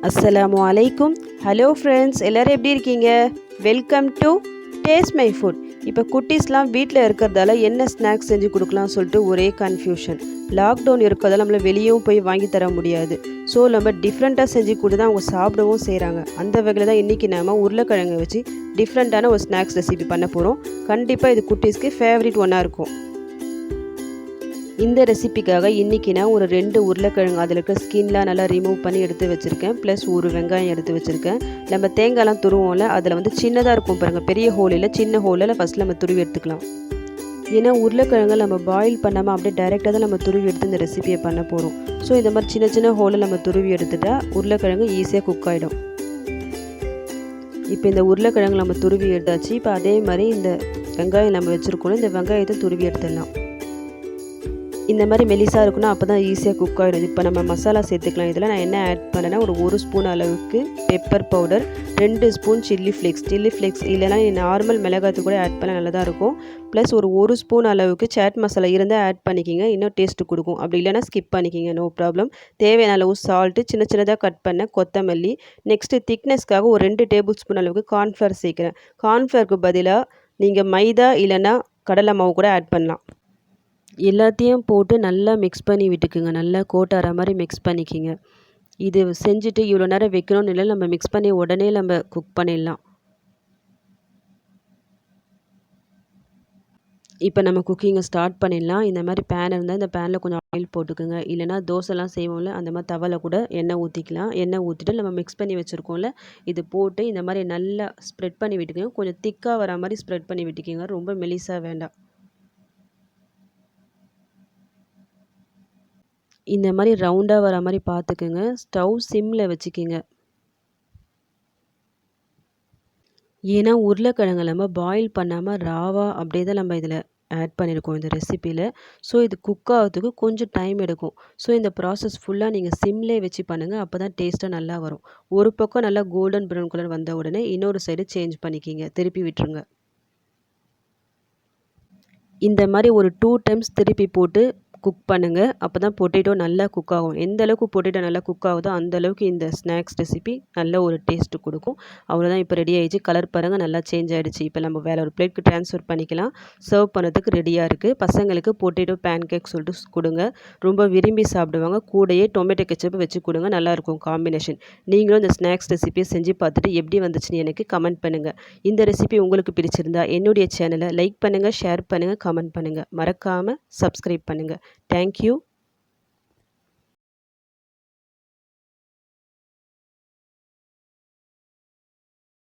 அஸ்ஸலாமு அலைக்கும். Hello friends, எல்லோரும் எப்படி இருக்கீங்க? Welcome to taste my foot. இப்போ குட்டீஸ்லாம் வீட்டில் இருக்கிறதால என்ன ஸ்நாக்ஸ் செஞ்சு கொடுக்கலாம்னு சொல்லிட்டு ஒரே கன்ஃபியூஷன். லாக்டவுன் இருக்கிறதால நம்மளை வெளியும் போய் வாங்கி தர முடியாது. ஸோ நம்ம டிஃப்ரெண்ட்டாக செஞ்சு கொடுத்து தான் அவங்க சாப்பிடவும் செய்கிறாங்க. அந்த வகையில் தான் இன்றைக்கி நம்ம உருளைக்கிழங்கை வச்சு டிஃப்ரெண்ட்டான ஒரு ஸ்நாக்ஸ் ரெசிபி பண்ண போகிறோம். கண்டிப்பாக இது குட்டீஸ்க்கு ஃபேவரட் ஒன்னாக இருக்கும். இந்த ரெசிபிக்காக இன்றைக்கி நான் ஒரு 2 உருளைக்கிழங்கு அதில் இருக்க ஸ்கின்லாம் நல்லா ரிமூவ் பண்ணி எடுத்து வச்சுருக்கேன். ப்ளஸ் ஒரு வெங்காயம் எடுத்து வச்சுருக்கேன். நம்ம தேங்காய்லாம் துருவோம்ல, அதில் வந்து சின்னதாக இருக்கும் பாருங்கள், பெரிய ஹோலில் சின்ன ஹோலில் ஃபஸ்ட் நம்ம துருவி எடுத்துக்கலாம். ஏன்னா உருளைக்கிழங்கை நம்ம பாயில் பண்ணாமல் அப்படியே டைரெக்டாக தான் நம்ம துருவி எடுத்து இந்த ரெசிபியை பண்ண போகிறோம். ஸோ இந்த மாதிரி சின்ன சின்ன ஹோலில் நம்ம துருவி எடுத்துட்டால் உருளைக்கிழங்கு ஈஸியாக குக் ஆகிடும். இப்போ இந்த உருளைக்கிழங்கு நம்ம துருவி எடுத்தாச்சு. இப்போ அதே மாதிரி இந்த வெங்காயம் நம்ம வச்சுருக்கோம், இந்த வெங்காயத்தை துருவி எடுத்துடலாம். இந்த மாதிரி மெலிசாக இருக்கணும், அப்போ தான் ஈஸியாக குக் ஆகிடும். இப்போ நம்ம மசாலா சேர்த்துக்கலாம். இதில் நான் என்ன ஆட் பண்ணேன்னா, ஒரு 1 ஸ்பூன் அளவுக்கு pepper powder, 2 spoon chilli flakes இல்லைனா நார்மல் மிளகாய்த்தூள் கூட ஆட் பண்ண நல்லதாக இருக்கும். ப்ளஸ் ஒரு ஸ்பூன் அளவுக்கு சாட் மசாலா இருந்தால் ஆட் பண்ணிக்கிங்க, இன்னும் டேஸ்ட்டு கொடுக்கும். அப்படி இல்லைனா ஸ்கிப் பண்ணிக்கிங்க, நோ ப்ராப்ளம். தேவையான அளவு சால்ட்டு, சின்ன சின்னதாக கட் பண்ண கொத்தமல்லி. நெக்ஸ்ட்டு திக்னஸ்க்காக ஒரு 2 டேபிள் ஸ்பூன் அளவுக்கு கார்ன்ஃப்ளவர் சேர்க்குறேன். கார்ன்ஃப்ளவருக்கு பதிலாக நீங்கள் மைதா இல்லைனா கடலை மாவு கூட ஆட் பண்ணலாம். எல்லாத்தையும் போட்டு நல்லா மிக்ஸ் பண்ணி விட்டுக்குங்க. நல்லா கோட்டார மாதிரி மிக்ஸ் பண்ணிக்கிங்க. இது செஞ்சுட்டு இவ்வளோ நேரம் வைக்கணும்னு இல்லை, நம்ம மிக்ஸ் பண்ணி உடனே நம்ம குக் பண்ணிடலாம். இப்போ நம்ம குக்கிங்கை ஸ்டார்ட் பண்ணிடலாம். இந்த மாதிரி பேன் இருந்தால் இந்த பேனில் கொஞ்சம் ஆயில் போட்டுக்குங்க. இல்லைனா தோசைலாம் செய்வோம்ல, அந்த மாதிரி தவாவில் கூட எண்ணெய் ஊற்றிக்கலாம். எண்ணெய் ஊற்றிட்டு நம்ம மிக்ஸ் பண்ணி வச்சுருக்கோம்ல, இது போட்டு இந்த மாதிரி நல்லா ஸ்ப்ரெட் பண்ணி விட்டுக்கோங்க. கொஞ்சம் திக்காக வர மாதிரி ஸ்ப்ரெட் பண்ணி விட்டுக்கிங்க, ரொம்ப மெலிசாக வேண்டாம். இந்த மாதிரி ரவுண்டாக வர மாதிரி பார்த்துக்குங்க. ஸ்டவ் சிம்மில் வச்சுக்கிங்க. ஏன்னா உருளைக்கிழங்கு நம்ம பாயில் பண்ணாமல் ராவாக அப்படியே தான் நம்ம இதில் ஆட் பண்ணியிருக்கோம் இந்த ரெசிப்பியில். ஸோ இது குக் ஆகிறதுக்கு கொஞ்சம் டைம் எடுக்கும். ஸோ இந்த ப்ராசஸ் ஃபுல்லாக நீங்கள் சிம்லே வச்சு பண்ணுங்கள், அப்போ தான் டேஸ்ட்டாக நல்லா வரும். ஒரு பக்கம் நல்லா கோல்டன் ப்ரௌன் கலர் வந்த உடனே இன்னொரு சைடு சேஞ்ச் பண்ணிக்கிங்க, திருப்பி விட்டுருங்க. இந்த மாதிரி ஒரு 2 டைம்ஸ் திருப்பி போட்டு குக் பண்ணுங்கள், அப்போ தான் பொட்டேட்டோ நல்லா குக் ஆகும். எந்த அளவுக்கு பொட்டேட்டோ நல்லா குக் ஆகுதோ அந்த அளவுக்கு இந்த ஸ்நாக்ஸ் ரெசிபி நல்ல ஒரு டேஸ்ட்டு கொடுக்கும். அவ்வளோதான், இப்போ ரெடி ஆகிடுச்சு. கலர் பாருங்கள், நல்லா சேஞ்ச் ஆகிடுச்சு. இப்போ நம்ம வேறு ஒரு பிளேட்க்கு ட்ரான்ஸ்ஃபர் பண்ணிக்கலாம். சர்வ் பண்ணுறதுக்கு ரெடியாக இருக்குது. பசங்களுக்கு பொட்டேட்டோ பேன் கேக் சொல்லிட்டு கொடுங்க, ரொம்ப விரும்பி சாப்பிடுவாங்க. கூடையே டொமேட்டோ கெச்சப் வச்சு கொடுங்க, நல்லாயிருக்கும் காம்பினேஷன். நீங்களும் இந்த ஸ்நாக்ஸ் ரெசிபியை செஞ்சு பார்த்துட்டு எப்படி வந்துச்சுன்னு எனக்கு கமெண்ட் பண்ணுங்கள். இந்த ரெசிபி உங்களுக்கு பிடிச்சிருந்தா என்னுடைய சேனலை லைக் பண்ணுங்கள், ஷேர் பண்ணுங்கள், கமெண்ட் பண்ணுங்கள். மறக்காமல் சப்ஸ்கிரைப் பண்ணுங்கள். Thank you.